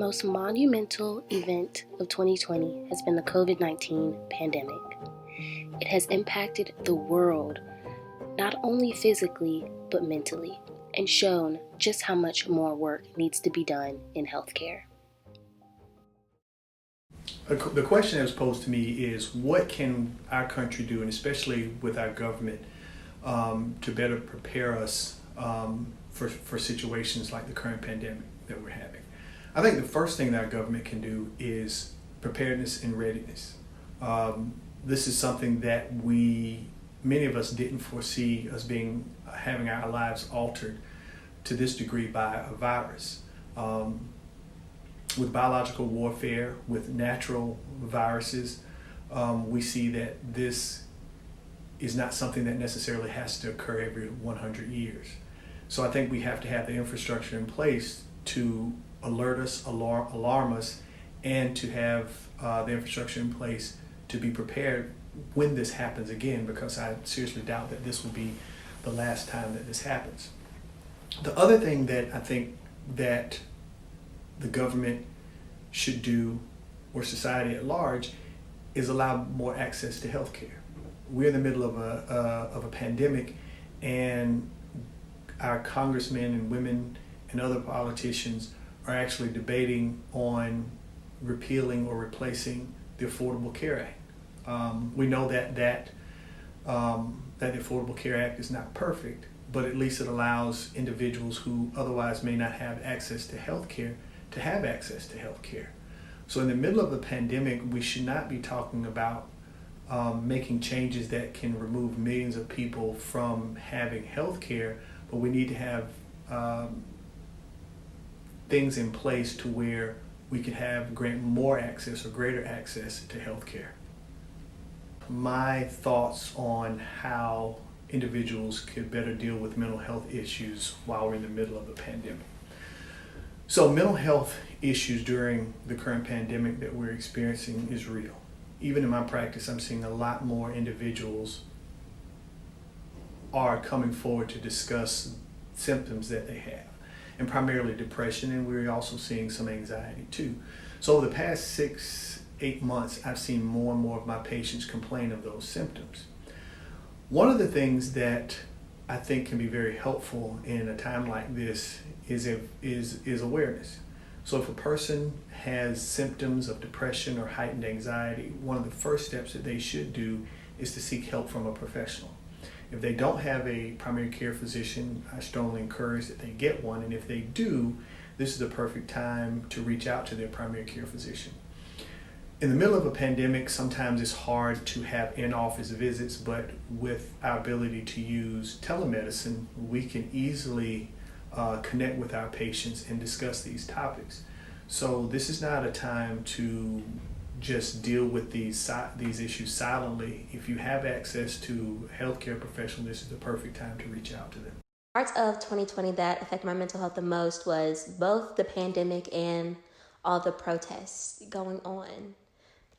most monumental event of 2020 has been the COVID-19 pandemic. It has impacted the world, not only physically, but mentally, and shown just how much more work needs to be done in healthcare. The question that was posed to me is, what can our country do, and especially with our government, to better prepare us for situations like the current pandemic that we're having? I think the first thing that our government can do is preparedness and readiness. This is something that many of us didn't foresee us having our lives altered to this degree by a virus. With biological warfare, with natural viruses, we see that this is not something that necessarily has to occur every 100 years. So I think we have to have the infrastructure in place to alert us, alarm us, and to have the infrastructure in place to be prepared when this happens again, because I seriously doubt that this will be the last time that this happens. The other thing that I think that the government should do, or society at large, is allow more access to healthcare. We're in the middle of a pandemic, and our congressmen and women and other politicians are actually debating on repealing or replacing the Affordable Care Act. We know that the Affordable Care Act is not perfect, but at least it allows individuals who otherwise may not have access to health care to have access to health care. So in the middle of a pandemic, we should not be talking about making changes that can remove millions of people from having health care, but we need to have things in place to where we could grant more access or greater access to health care. My thoughts on how individuals could better deal with mental health issues while we're in the middle of a pandemic. So mental health issues during the current pandemic that we're experiencing is real. Even in my practice, I'm seeing a lot more individuals are coming forward to discuss symptoms that they have, and primarily depression, and we're also seeing some anxiety too. So over the past 6-8 months, I've seen more and more of my patients complain of those symptoms. One of the things that I think can be very helpful in a time like this is awareness. So if a person has symptoms of depression or heightened anxiety, one of the first steps that they should do is to seek help from a professional. If they don't have a primary care physician, I strongly encourage that they get one, and if they do, this is the perfect time to reach out to their primary care physician. In the middle of a pandemic, sometimes it's hard to have in-office visits, but with our ability to use telemedicine, we can easily connect with our patients and discuss these topics. So this is not a time to just deal with these issues silently. If you have access to a healthcare professional, this is the perfect time to reach out to them. Parts of 2020 that affected my mental health the most was both the pandemic and all the protests going on.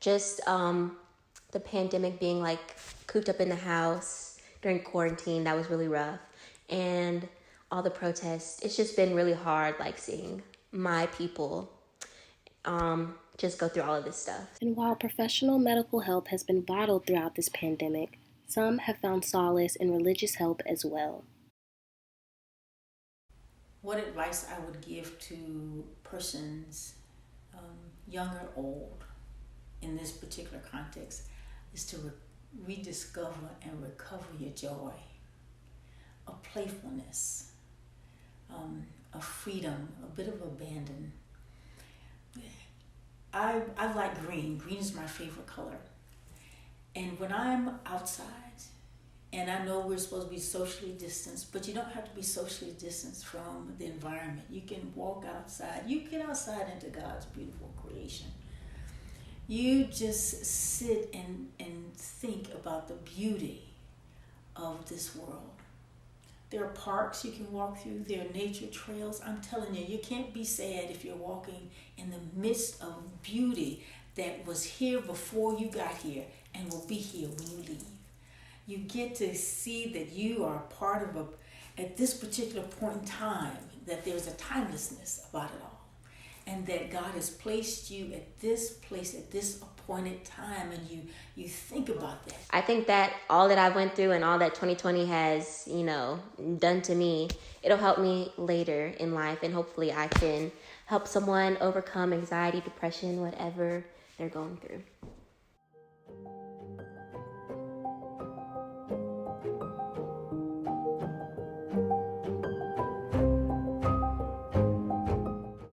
Just the pandemic, being like cooped up in the house during quarantine, that was really rough. And all the protests, it's just been really hard, like seeing my people just go through all of this stuff. And while professional medical help has been vital throughout this pandemic, some have found solace in religious help as well. What advice I would give to persons, young or old, in this particular context, is to rediscover and recover your joy, a playfulness, a freedom, a bit of abandon. I like green. Green is my favorite color. And when I'm outside, and I know we're supposed to be socially distanced, but you don't have to be socially distanced from the environment. You can walk outside. You get outside into God's beautiful creation. You just sit and think about the beauty of this world. There are parks you can walk through. There are nature trails. I'm telling you, you can't be sad if you're walking in the midst of beauty that was here before you got here and will be here when you leave. You get to see that you are part of at this particular point in time, that there's a timelessness about it all. And that God has placed you at this place at this appointed time, and you think about that. I think that all that I went through and all that 2020 has, done to me, it'll help me later in life, and hopefully I can help someone overcome anxiety, depression, whatever they're going through.